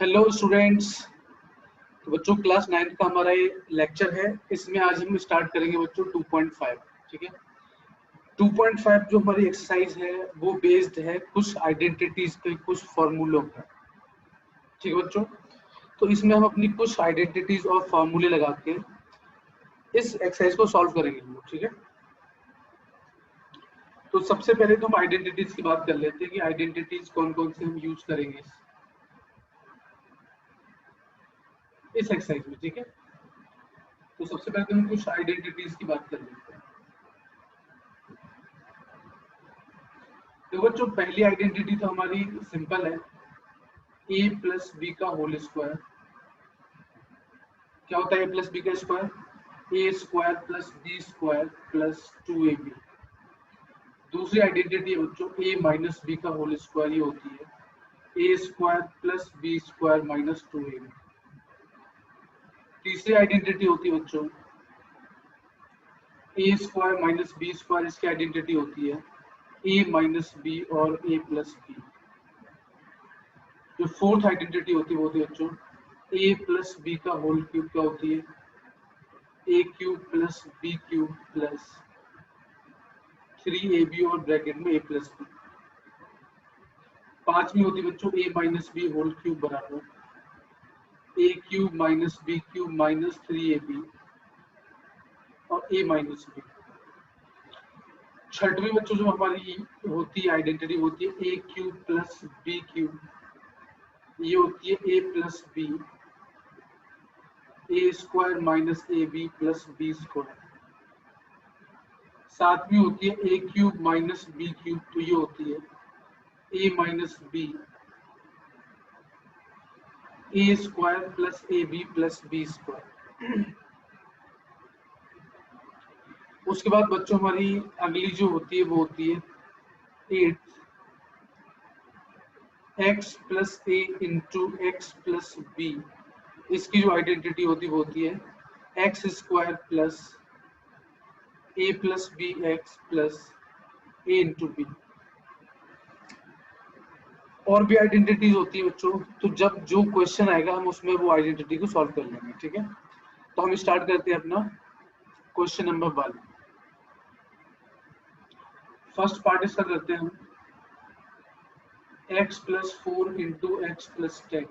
Hello students. तो बच्चों class 9 का हमारा ये लेक्चर है। इसमें आज हम स्टार्ट करेंगे बच्चों 2.5। ठीक है, 2.5 जो हमारी एक्सरसाइज है वो बेस्ड है कुछ आइडेंटिटीज पे, कुछ फॉर्मूलों पे। ठीक है बच्चों, तो इसमें हम अपनी कुछ आइडेंटिटीज और फॉर्मूले लगा के इस एक्सरसाइज को सॉल्व करेंगे हम लोग। ठीक है, तो सबसे पहले तो हम आइडेंटिटीज की बात कर लेते हैं कि आइडेंटिटीज कौन कौन से हम यूज करेंगे इस एक्सरसाइज में। ठीक है, तो सबसे पहले तो हम कुछ आइडेंटिटीज की बात कर लेते हैं। तो बच्चों पहली आइडेंटिटी तो हमारी सिंपल है, a प्लस बी का होल स्क्वायर। क्या होता है a प्लस बी का square? A square plus B square plus 2ab। दूसरी आइडेंटिटी है बच्चों a माइनस बी का होल स्क्वायर, ये होती है a square plus B square minus 2ab। तीसरी आइडेंटिटी होती है बच्चों a square minus B square, इसकी आइडेंटिटी होती है a माइनस बी और a प्लस बी। जो फोर्थ आइडेंटिटी होती है वो होती है बच्चों a प्लस बी का होल क्यूब। क्या होती है? a cube plus B cube plus 3ab और ब्रैकेट में a प्लस बी। पांचवी होती है बच्चों a minus B whole cube बराबर a cube minus B cube minus 3ab और a माइनस बी। छठवीं बच्चों जो हमारी होती है आइडेंटिटी होती है a cube plus B cube, ये होती है a plus B A square minus A B plus B square. सातवीं होती है A cube minus B cube, तो ये होती है A minus B A square plus A B plus B square. उसके बाद बच्चों हमारी अगली जो होती है वो होती है 8 x plus A into X plus B. इसकी जो आइडेंटिटी होती है वो होती है x square plus A plus B x plus A into B. और भी आइडेंटिटीज होती है बच्चों, तो जब जो क्वेश्चन आएगा हम उसमें वो आइडेंटिटी को सॉल्व कर लेंगे। ठीक है, तो हम स्टार्ट करते हैं अपना क्वेश्चन नंबर 1। फर्स्ट पार्ट इसका करते हैं हम x plus 4 into X plus 10।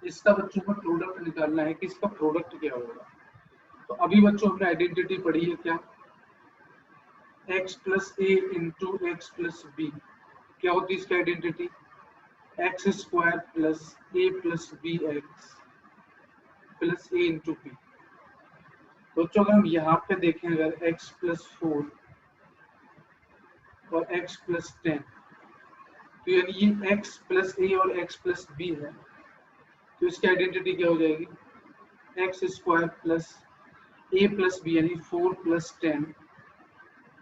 इसका बच्चों को प्रोडक्ट निकालना है कि इसका प्रोडक्ट क्या होगा। तो अभी बच्चों हमने आइडेंटिटी पढ़ी है क्या, x plus A into X plus B. क्या होती है इसकी identity? X square plus A plus B x plus A into B. तो अगर हम यहाँ पे देखें, अगर x प्लस 4 और x प्लस 10, तो यानी ये x प्लस ए और x प्लस बी है, तो इसकी आइडेंटिटी क्या हो जाएगी? X square plus A plus B यानी 4 plus 10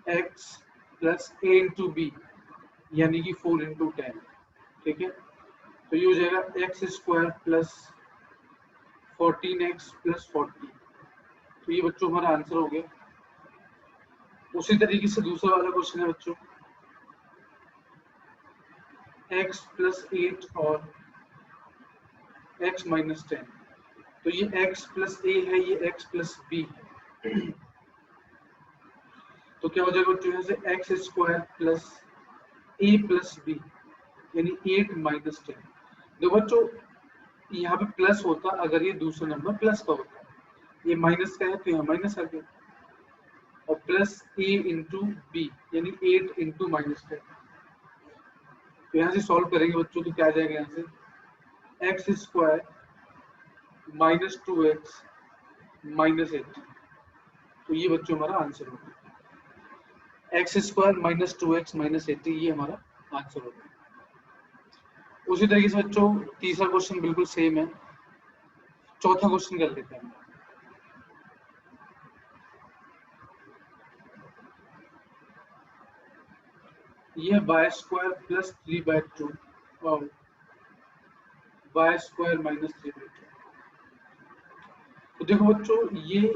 x plus A into B यानी कि 4 इंटू 10। ठीक है, तो ये हो जाएगा x square plus 14x plus 40। तो ये बच्चों हमारा आंसर हो गया। उसी तरीके से दूसरा वाला क्वेश्चन है बच्चों x प्लस 8 और x माइनस 10। तो ये x प्लस a है, ये x प्लस b है। तो क्या हो जाएगा बच्चों यहाँ से X square plus a plus b यानी 8 माइनस 10। देखो बच्चों यहाँ पे प्लस होता अगर ये दूसरा नंबर प्लस का होता, ये माइनस का है तो यहाँ माइनस आ गया, और प्लस a इंटू बी यानी 8 इंटू माइनस 10। तो यहाँ से सॉल्व करेंगे बच्चों तो क्या आ जाएगा यहाँ से X square minus 2x minus 80। तो ये बच्चों हमारा आंसर होगा x square minus 2x minus 80, ये हमारा आंसर होगा। उसी तरीके से बच्चों तीसरा क्वेश्चन बिल्कुल सेम है। चौथा क्वेश्चन कर लेते हैं। ये वाई स्क्वायर प्लस 3/2 और वाई स्क्वायर माइनस 3/2। तो देखो बच्चों ये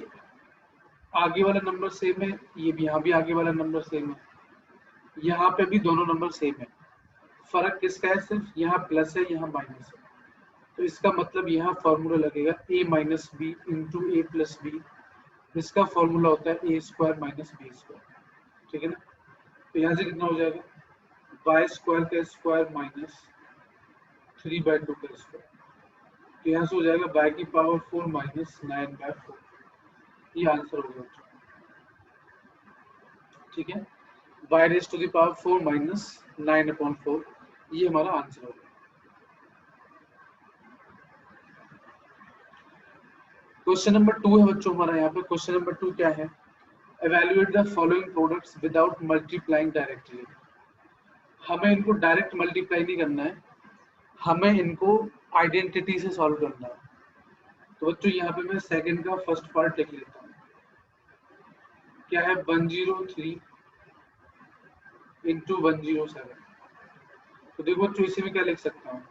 आगे वाला नंबर सेम है, ये भी यहाँ भी आगे वाला नंबर सेम है, यहाँ पे भी दोनों नंबर सेम है। फर्क किसका है? सिर्फ यहाँ प्लस है यहाँ माइनस है। तो इसका मतलब यहाँ फॉर्मूला लगेगा a minus B into A plus B. इसका फॉर्मूला होता है A square minus B square, ठीक है ना। तो यहाँ से कितना हो जाएगा, वाई स्क्वायर का स्क्वायर माइनस 3/2 का स्क्वायर। तो यहाँ से हो जाएगा वाई की पावर 4 माइनस 9/4। ये आंसर हो गया, ठीक है। Y raise to the power 4 minus 9/4, ये हमारा आंसर हो गया। क्वेश्चन नंबर 2 है बच्चों हमारा यहाँ पे। क्वेश्चन नंबर 2 क्या है, evaluate the following products without multiplying directly। हमें इनको डायरेक्ट मल्टीप्लाई नहीं करना है, हमें इनको आइडेंटिटी से सॉल्व करना है। तो बच्चों यहाँ पे मैं सेकंड का फर्स्ट पार्ट लिख लेता हूँ। क्या है, 103 इंटू 107। तो देखो बच्चों इसे में क्या लिख सकता हूँ,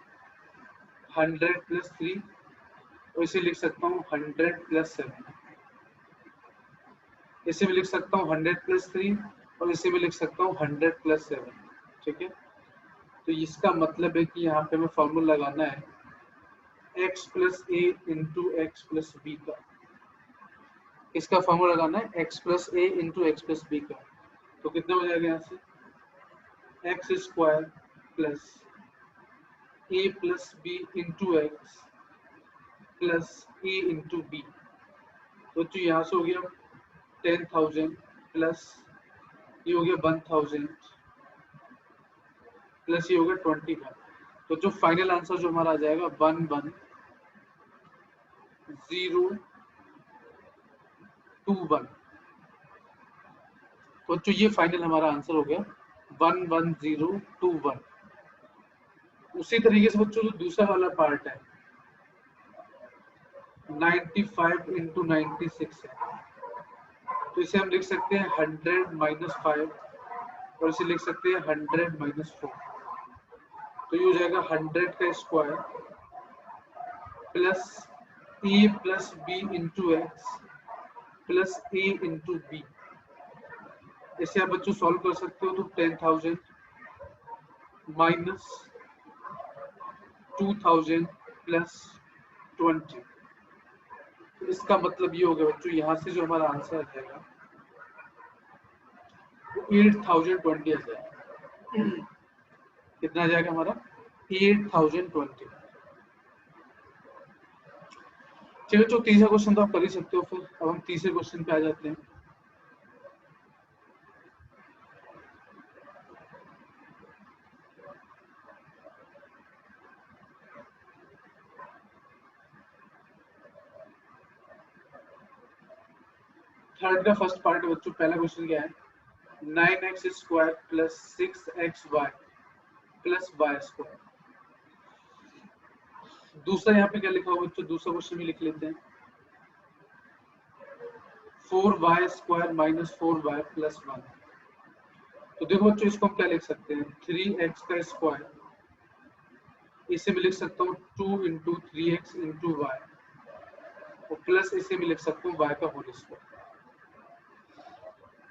100 प्लस 3, और इसे लिख सकता हूँ 100 प्लस 7। इसे भी लिख सकता हूँ 100 प्लस 3, और इसे भी लिख सकता हूँ 100 प्लस 7, ठीक है। तो इसका मतलब है कि यहाँ पे हमें फॉर्मूला लगाना है x plus A into X plus B का। इसका फॉर्मूला लगाना है x plus A into X plus B का। तो कितना हो जाएगा यहाँ से, X square plus A plus B into X plus A into B. तो जो यहाँ से हो गया 10,000 प्लस ये हो गया 1,000 प्लस ये हो गया 25। तो जो फाइनल आंसर जो हमारा आ जाएगा 11,021। तो जो ये फाइनल हमारा आंसर हो गया 11,021। उसी तरीके से बच्चों जो दूसरा वाला पार्ट है 95 इंटू 96 है। तो इसे हम लिख सकते हैं 100 माइनस 5, और इसे लिख सकते हैं 100 माइनस 4। तो ये हो जाएगा 100 का square plus A plus B into X plus A into B. इसे आप बच्चों सॉल्व कर सकते हो। तो 10,000 माइनस 2,000 प्लस 20। तो इसका मतलब ये हो गया बच्चों, यहाँ से जो हमारा आंसर आ जाएगा वो 8,020 आ जाएगा। कितना आ जाएगा हमारा, 8,020। चलो जो तीसरा क्वेश्चन तो आप कर ही सकते हो। फिर अब हम तीसरे क्वेश्चन पे आ जाते हैं। थर्ड का फर्स्ट पार्ट है बच्चों। पहला क्वेश्चन क्या है, 9x square plus 6xy plus Y square. दूसरा यहाँ पे क्या लिखा हुआ बच्चों, दूसरा क्वेश्चन भी लिख लेते हैं। 4y square minus 4y plus 1। तो देखो बच्चों इसको हम क्या लिख सकते हैं, 3x का स्क्वायर, इसे भी लिख सकता हूँ 2 इंटू 3x इंटू वाई, और प्लस इसे भी लिख सकता हूँ y का होल स्क्वायर।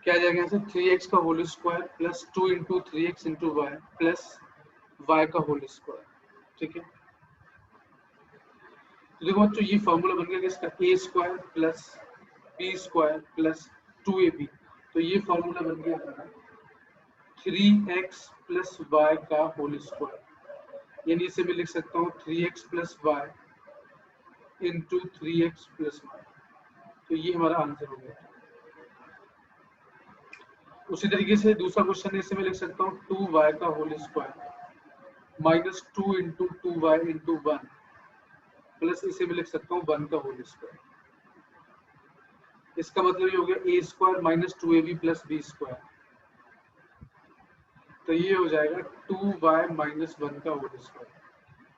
क्या आ जाएगा यहाँ से, 3x का whole square plus 2 into 3x into Y plus y का होल स्क्वायर, ठीक है। तो देखो बच्चों ये फॉर्मूला बन गया इसका, a square plus b square plus 2ab। तो ये फॉर्मूला बन गया हमारा 3x प्लस y का होल स्क्वायर, यानी इसे मैं लिख सकता हूँ 3x plus y into 3x plus y। तो ये हमारा आंसर हो गया। उसी तरीके से दूसरा क्वेश्चन है, इसे मैं लिख सकता हूँ 2y का whole square minus 2 into 2y into 1 plus इसे मैं लिख सकता हूँ 1 का होल स्क्वायर। इसका मतलब ये हो गया a square minus 2ab plus b square. तो ये हो जाएगा 2y माइनस 1 का होल स्क्वायर।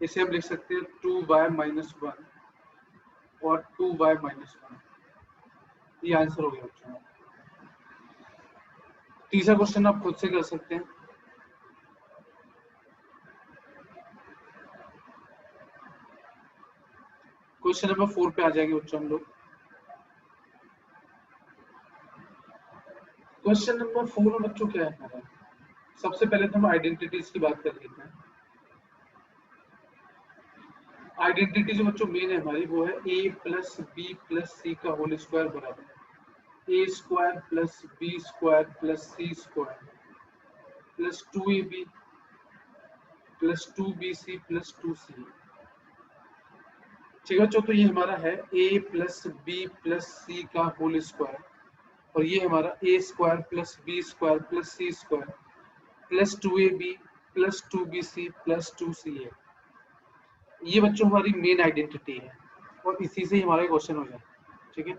इसे हम लिख सकते हैं 2y माइनस 1 और 2y माइनस 1। ये आंसर हो गया बच्चों। तीसरा क्वेश्चन आप खुद से कर सकते हैं। क्वेश्चन नंबर 4 पे आ जाएंगे बच्चों हम लोग। क्वेश्चन नंबर 4 में बच्चों क्या है हमारा, सबसे पहले तो हम आइडेंटिटीज की बात कर लेते हैं। आइडेंटिटी जो बच्चों मेन है हमारी वो है a plus B plus C का होल स्क्वायर बराबर a square plus B square plus C square plus 2ab plus 2bc plus 2c। ठीक है बच्चों, तो ये हमारा है a plus B plus C का होल स्क्वायर और ये हमारा a square plus B square plus C square plus 2ab plus 2bc plus 2c है। ये बच्चों हमारी मेन आइडेंटिटी है और इसी से ही हमारा क्वेश्चन हो जाए। ठीक है,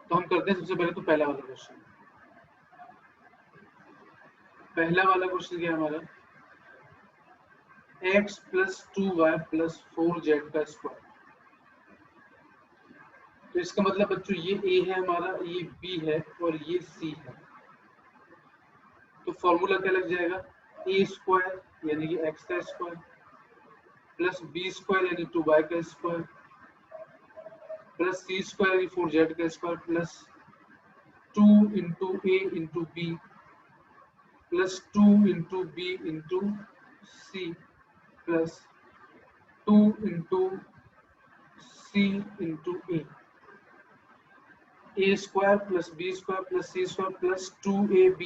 तो हम करते हैं सबसे पहले तो पहला वाला क्वेश्चन। पहला वाला क्वेश्चन क्या है हमारा, x plus 2y plus 4z का स्क्वायर। तो इसका मतलब बच्चों ये a है हमारा, ये b है और ये c है। तो फॉर्मूला क्या लग जाएगा, a स्क्वायर यानी कि x का स्क्वायर प्लस b स्क्वायर यानी 2y का स्क्वायर प्लस c स्क्वायर यानी 4z का square plus 2 into a into b plus 2 into b into c plus 2 into c into a square plus b square plus c square plus 2ab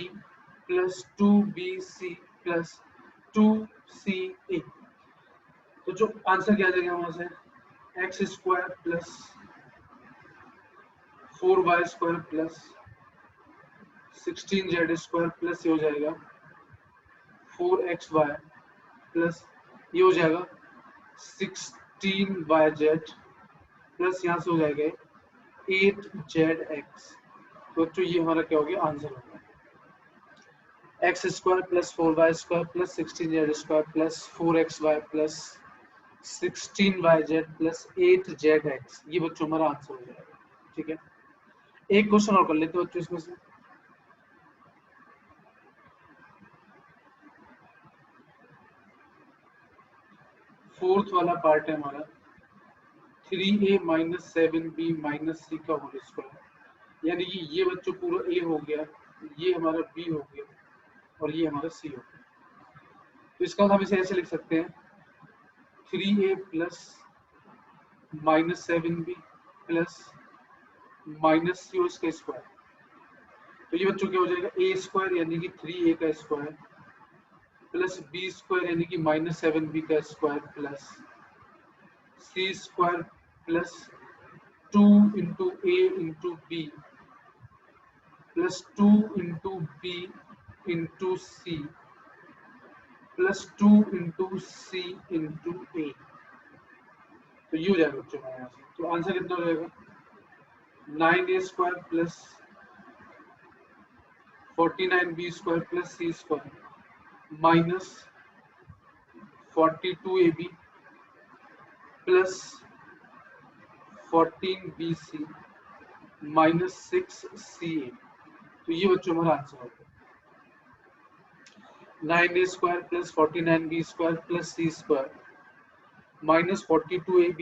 plus 2bc plus 2ca। तो जो answer क्या आ जाएगा वहां से, X square plus 4y square plus 16z square plus ये हो जाएगा 4xy plus ये हो जाएगा 16yz प्लस यहाँ से हो जाएगा 8zx। तो बच्चों ये हमारा क्या हो गया, आंसर हो गया x square plus 4y square plus 16z square plus 4xy plus 16yz plus 8zx। ये बच्चों हमारा आंसर हो जाएगा। ठीक है, एक क्वेश्चन और कर लेते हैं बच्चों इसमें से। फोर्थ वाला पार्ट है हमारा 3a माइनस 7b माइनस सी का होल स्क्वायर। यानी कि ये बच्चों पूरा a हो गया, ये हमारा b हो गया और ये हमारा c हो गया। तो इसका हम इसे ऐसे लिख सकते हैं 3a plus minus 7b plus minus C इसका स्क्वायर। तो ये बच्चों क्या हो जाएगा, a स्क्वायर यानी कि 3a का स्क्वायर प्लस b स्क्वायर यानी कि माइनस 7b का square plus c square plus 2 into a into b plus 2 into b into c plus 2 into c into a। तो ये हो जाएगा बच्चों हमारे यहाँ से। तो आंसर कितना हो जाएगा, 9a square plus 49b square plus c square minus 42ab plus 14bc minus 6ca। तो ये बच्चों हमारा आंसर होगा 9a square plus 49b square plus c square minus 42ab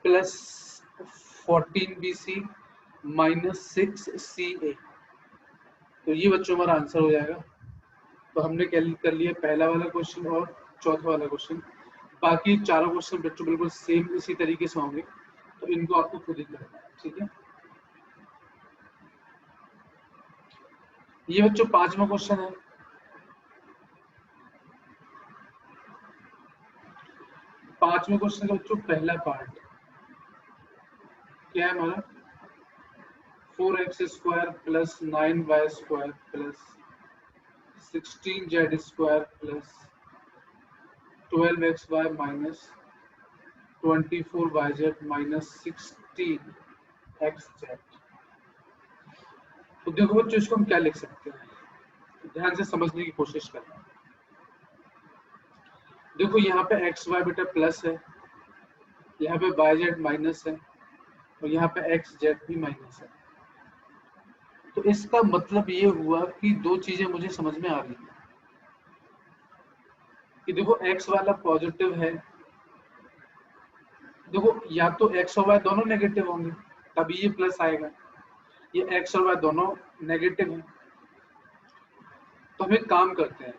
plus 14bc minus 6ca। तो ये बच्चों हमारा आंसर हो जाएगा। तो हमने कर लिया पहला वाला क्वेश्चन और चौथा वाला क्वेश्चन। बाकी चारों क्वेश्चन बच्चों बिल्कुल सेम इसी तरीके से होंगे, तो इनको आपको खुद ही करना है। ठीक है, ये बच्चों पांचवा क्वेश्चन है। पांचवें क्वेश्चन का बच्चों पहला पार्ट क्या है हमारा, 4x square plus 9y square plus 16z square plus 12xy minus 24yz minus 16xz। तो देखो बच्चों इसको हम क्या लिख सकते हैं, ध्यान से समझने की कोशिश करना। देखो यहाँ पे एक्स वाई बेटा प्लस है, यहाँ पे वाई जेड माइनस है और यहाँ पे एक्स जेड भी माइनस है। तो इसका मतलब ये हुआ कि दो चीजें मुझे समझ में आ रही है कि देखो एक्स वाला पॉजिटिव है, देखो या तो एक्स और वाई दोनों नेगेटिव होंगे तभी ये प्लस आएगा, ये एक्स और वाई दोनों नेगेटिव है। तो हम एक काम करते हैं,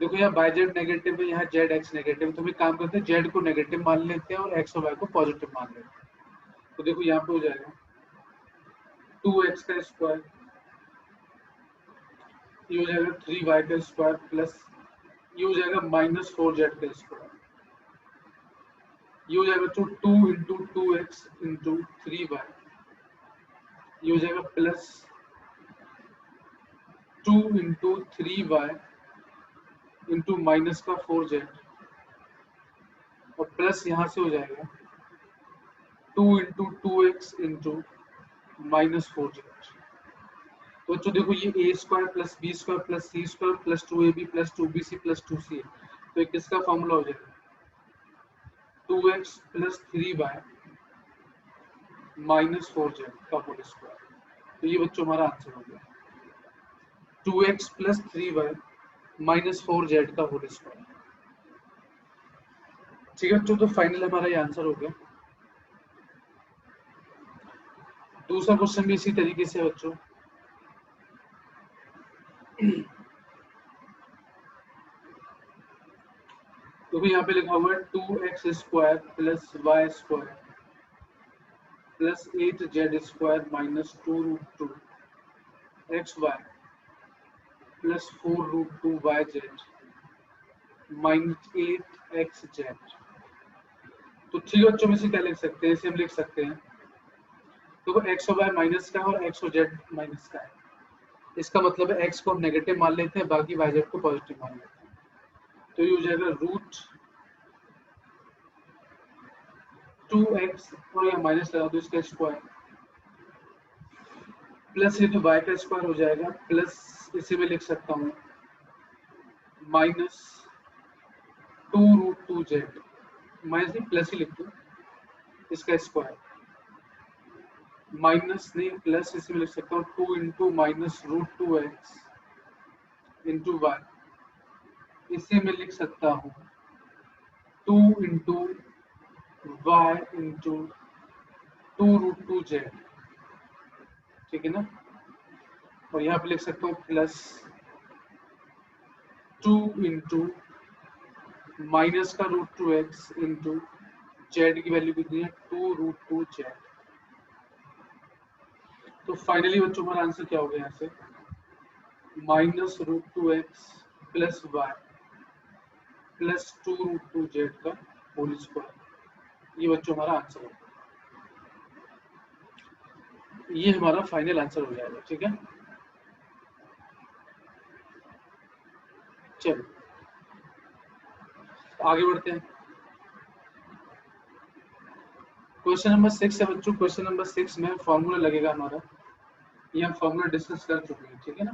देखो यहाँ बाय जेड नेगेटिव है, यहाँ जेड एक्स नेगेटिव, तो हम एक काम करते हैं जेड को नेगेटिव मान लेते हैं और एक्स और वाई को पॉजिटिव मान लेते हैं। तो देखो यहाँ पे हो जाएगा 2x का स्क्वायर, ये हो जाएगा 3y का स्क्वायर प्लस ये हो जाएगा -4z का स्क्वायर, ये हो जाएगा तो 2 इंटू 2x इंटू 3y, ये हो जाएगा plus 2 into 3y into minus का 4z और प्लस यहाँ से हो जाएगा 2 इंटू 2x इंटू -4z। तो बच्चों देखो ये a square plus B square plus C square plus 2ab plus 2bc plus 2ca, तो ये किसका फॉर्मूला हो जाएगा 2x प्लस 3y -4z का होल स्क्वायर। तो ये बच्चों हमारा आंसर हो गया 2x प्लस 3y -4z का होल स्क्वायर। ठीक है बच्चों, तो फाइनल हमारा ये आंसर हो गया। दूसरा क्वेश्चन भी इसी तरीके से बच्चों, तो यहाँ पे लिखा हुआ है 2x square plus Y square plus 8z square minus 2√2 xy plus 4√2yz minus 8xz। तो ठीक है बच्चों में से क्या लिख सकते हैं, इसे हम लिख सकते हैं तो x और y माइनस का है और x और z माइनस का है, इसका मतलब है x को हम नेगेटिव मान लेते हैं, बाकी yz को पॉजिटिव मान लेते हैं। तो ये हो जाएगा √2x और यहाँ माइनस लगा दो इसका स्क्वायर प्लस ये तो y का स्क्वायर हो जाएगा प्लस इसे मैं लिख सकता हूँ माइनस 2√2z, माइनस नहीं प्लस ही लिख दो इसका स्क्वायर माइनस नहीं प्लस इसे मैं लिख सकता हूँ 2 into minus √2x into y, इसे मैं लिख सकता हूँ 2 इंटू y इंटू 2√2z, ठीक है ना। और यहाँ पे लिख सकता हूँ प्लस 2 इंटू माइनस का √2x इंटू z की वैल्यू कितनी है 2√2z। तो फाइनली बच्चों हमारा आंसर क्या हो गया यहाँ से -√2x plus y plus 2√2z का होल स्क्वायर, ये बच्चों हमारा आंसर है, ये हमारा फाइनल आंसर हो जाएगा। ठीक है, चलो आगे बढ़ते हैं। क्वेश्चन नंबर 6 है बच्चों, क्वेश्चन नंबर 6 में फॉर्मूला लगेगा हमारा, ये हम फॉर्मूला डिस्कस कर चुके हैं, ठीक है ना,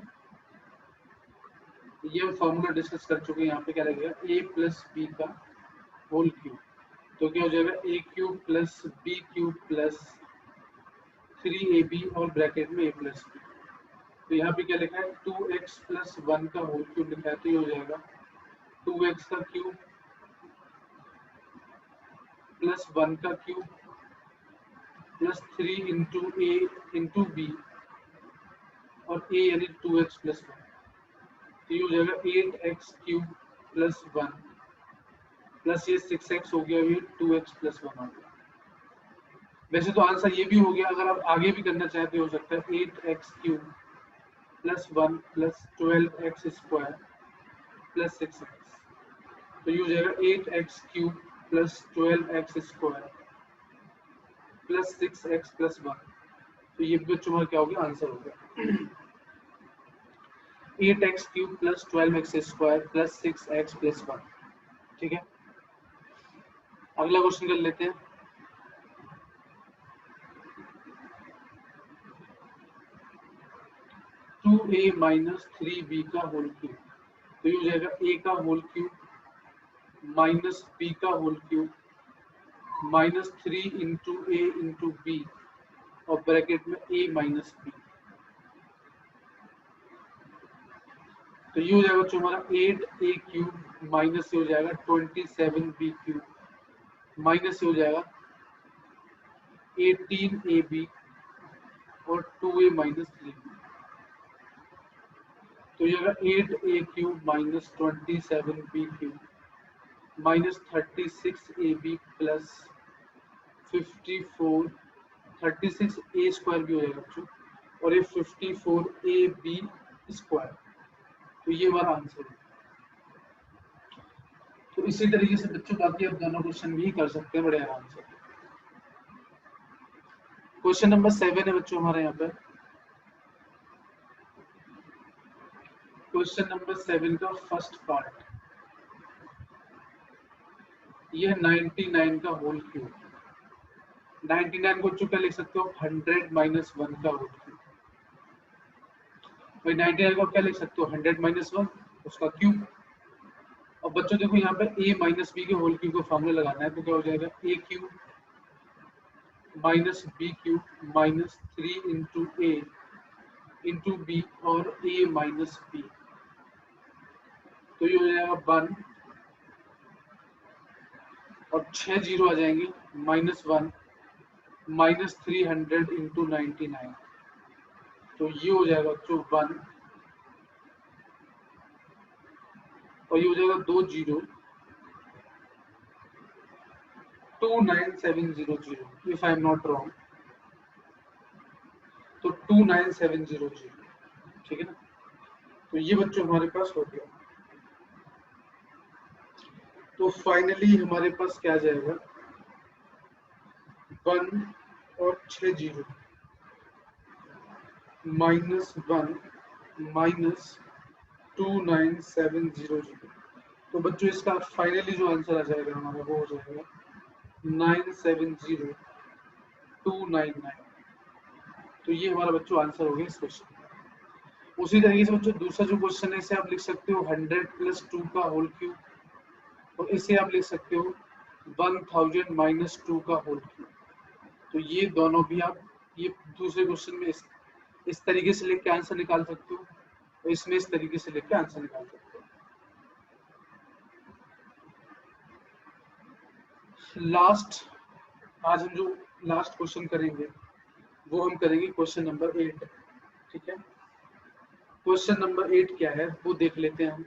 ये हम फॉर्मूला डिस्कस कर चुके हैं। यहाँ पे क्या लगेगा a प्लस बी का होल क्यूब, तो क्या हो जाएगा a cube plus B cube plus 3ab और ब्रैकेट में a प्लस बी। तो यहाँ पे क्या लिखा है 2x प्लस 1 का होल क्यूब लिखा है, तो ये हो जाएगा 2x का क्यूब प्लस 1 का क्यूब प्लस 3 इंटू ए इंटू बी और a यानी 2x प्लस 1, तो ये हो जाएगा 8x क्यूब प्लस 1 प्लस ये 6x हो गया, ये 2x प्लस 1 हो गया। वैसे तो आंसर ये भी हो गया, अगर आप आगे भी करना चाहते हो सकता है 8x cube plus 1 plus 12x square plus 6x, तो ये हो जाएगा 8x cube plus 12x square plus 6x plus 1, तो ये बच्चों हमारा क्या हो गया आंसर हो गया 8x cube plus 12x square plus 6x plus 1। ठीक है, अगला क्वेश्चन कर लेते हैं। टू ए माइनस 3b का होल क्यूब, तो ये हो जाएगा a का होल क्यूब माइनस b का होल क्यूब माइनस 3 इंटू ए इंटू बी और ब्रैकेट में a माइनस बी, तो ये हो जाएगा जो हमारा 8a क्यूब माइनस हो जाएगा 27b क्यूब माइनस हो जाएगा 18ab और 2a माइनस 3b। तो ये होगा 8a³ minus 27b³ minus 36ab plus 54 36a² भी हो जाएगा बच्चों, और ये 54ab²। तो ये हमारा आंसर है। तो इसी तरीके से बच्चों बाकी आप दोनों क्वेश्चन भी कर सकते हैं बड़े आराम से। क्वेश्चन नंबर 7 है बच्चों हमारे यहाँ पे। क्वेश्चन नंबर 7 का फर्स्ट पार्ट, ये 99 का होल क्यूब। 99 को क्या लिख सकते हो, 100 माइनस 1 का होल क्यूब। भाई 99 को क्या लिख सकते हो, 100 माइनस 1 उसका क्यूब। अब बच्चों देखो यहाँ पे a माइनस बी के होल क्यूब को फॉर्मूला लगाना है, तो क्या हो जाएगा, a³ minus b³ minus 3 into a into B और a माइनस बी। तो ये हो जाएगा 1 और 6 जीरो आ जाएंगे, माइनस 1 माइनस 300 इंटू 99। तो ये हो जाएगा बच्चों 1 और ये हो जाएगा 2 zero 29700 if I am not wrong. तो 29700, ठीक है ना। तो ये बच्चों हमारे पास हो गया। तो फाइनली हमारे पास क्या आ जाएगा, 1 और 6 जीरो माइनस 1 माइनस 29700। तो बच्चों इसका फाइनली जो आंसर आ जाएगा हमारा वो हो जाएगा 970299। तो ये हमारा बच्चों आंसर हो गया इस क्वेश्चन का। उसी तरीके से बच्चों दूसरा जो क्वेश्चन है इसे आप लिख सकते हो 100 प्लस 2 का होल क्यूब, और इसे आप लिख सकते हो 1000 माइनस 2 का होल क्यूब। तो ये दोनों भी आप ये दूसरे क्वेश्चन में इस तरीके से लिख के आंसर निकाल सकते हो, और इसमें इस तरीके से लिख के आंसर निकाल सकते हो। लास्ट, आज हम जो लास्ट क्वेश्चन करेंगे वो हम करेंगे क्वेश्चन नंबर 8, ठीक है। क्वेश्चन नंबर 8 क्या है वो देख लेते हैं हम।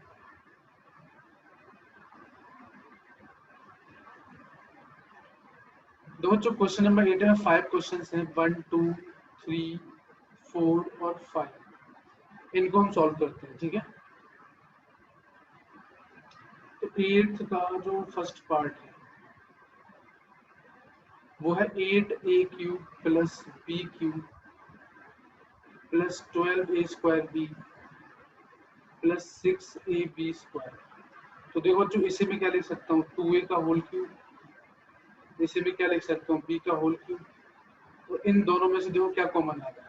दो बच्चों क्वेश्चन नंबर 8 में 5 क्वेश्चंस हैं, 1 2 3 4 और 5। इनको हम सॉल्व करते हैं, ठीक है। तो 8th का जो फर्स्ट पार्ट है वो है 8a³ plus b³ plus 12a² plus 6ab²। तो देखो बच्चों इसे मैं क्या लिख सकता हूँ, 2a का होल क्यूब, इसे मैं क्या लिख सकता हूँ, b का होल क्यूब। तो इन दोनों में से देखो क्या कॉमन आ रहा है,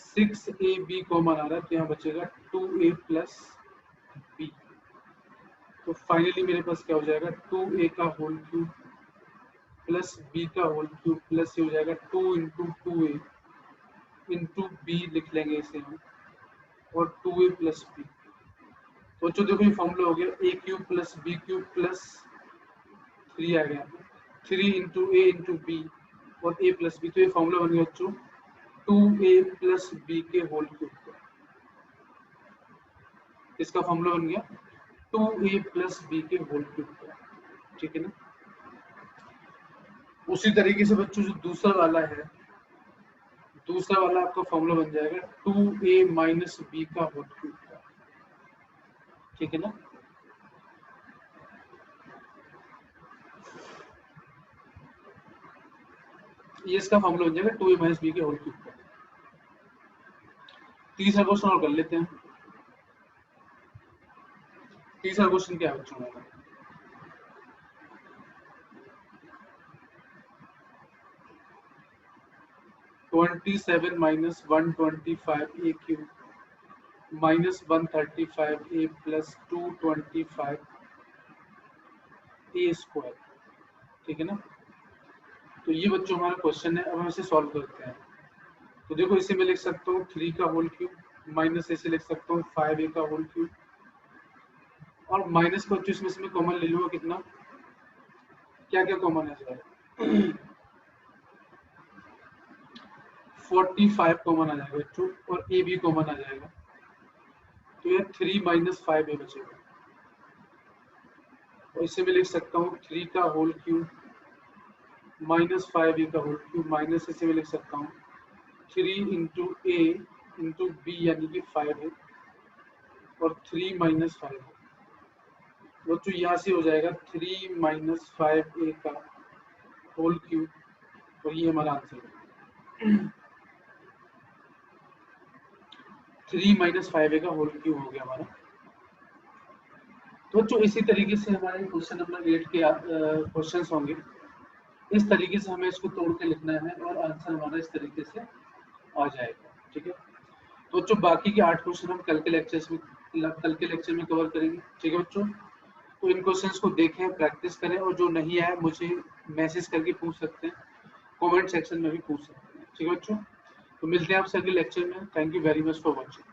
6ab कॉमन आ रहा है, तो यहाँ बचेगा 2a प्लस b। तो फाइनली मेरे पास क्या हो जाएगा, 2a का होल क्यूब प्लस b का होल क्यूब प्लस ये हो जाएगा 2 इंटू 2a इंटू b लिख लेंगे इसे हम, और 2a प्लस b। तो जो देखो ये फॉर्मूला हो गया, a³ प्लस b³ प्लस 3 आ गया, 3 इंटू a इंटू b और a प्लस b। तो ये फॉर्मूला बन गया बच्चों 2a प्लस b के होल क्यूब का। इसका फॉर्मूला बन गया 2a प्लस b के होल क्यूब का, ठीक है ना। उसी तरीके से बच्चों जो दूसरा वाला है, दूसरा वाला आपका फॉर्मूला बन जाएगा 2a माइनस b का होल क्यूब का, ठीक है ना। ये इसका फॉर्मूला बन जाएगा 2a माइनस b के होल क्यूब का। तीसरा क्वेश्चन और कर लेते हैं। तीसरा क्वेश्चन क्या है बच्चों हमारा, (27 minus 125a³ minus 135a plus 225a², ठीक है ना। तो ये बच्चों हमारा क्वेश्चन है। अब हम इसे सॉल्व करते हैं। तो देखो इसे मैं लिख सकता हूँ 3 का होल क्यूब माइनस इसे लिख सकता हूँ 5a का होल क्यूब, और माइनस को इसमें से मैं कॉमन ले लूंगा, कितना क्या क्या कॉमन आ जाएगा 45 कॉमन आ जाएगा बच्चों, और a भी कॉमन आ जाएगा। तो ये 3 माइनस 5a बचेगा, और इसे मैं लिख सकता हूँ 3 का होल क्यूब माइनस 5a का होल क्यूब, माइनस इसे मैं लिख सकता हूँ 3 इंटू a इंटू बी यानी कि 5a और 3 माइनस 5 वो तो यहाँ से हो जाएगा 3 माइनस 5a का होल क्यूब, और ये हमारा आंसर है 3 माइनस 5a का होल क्यूब हो गया हमारा। तो बच्चों इसी तरीके से हमारे क्वेश्चन नंबर 8 के क्वेश्चंस होंगे, इस तरीके से हमें इसको तोड़ के लिखना है और आंसर हमारा इस तरीके से आ जाएगा। ठीक है, तो बच्चों बाकी के 8 क्वेश्चन हम कल के लेक्चर में कवर करेंगे। ठीक है बच्चों, तो इन क्वेश्चंस को देखें, प्रैक्टिस करें, और जो नहीं आए मुझे मैसेज करके पूछ सकते हैं, कमेंट सेक्शन में भी पूछ सकते हैं। ठीक है बच्चों, तो मिलते हैं आपसे अगले लेक्चर में। Thank you very much for watching.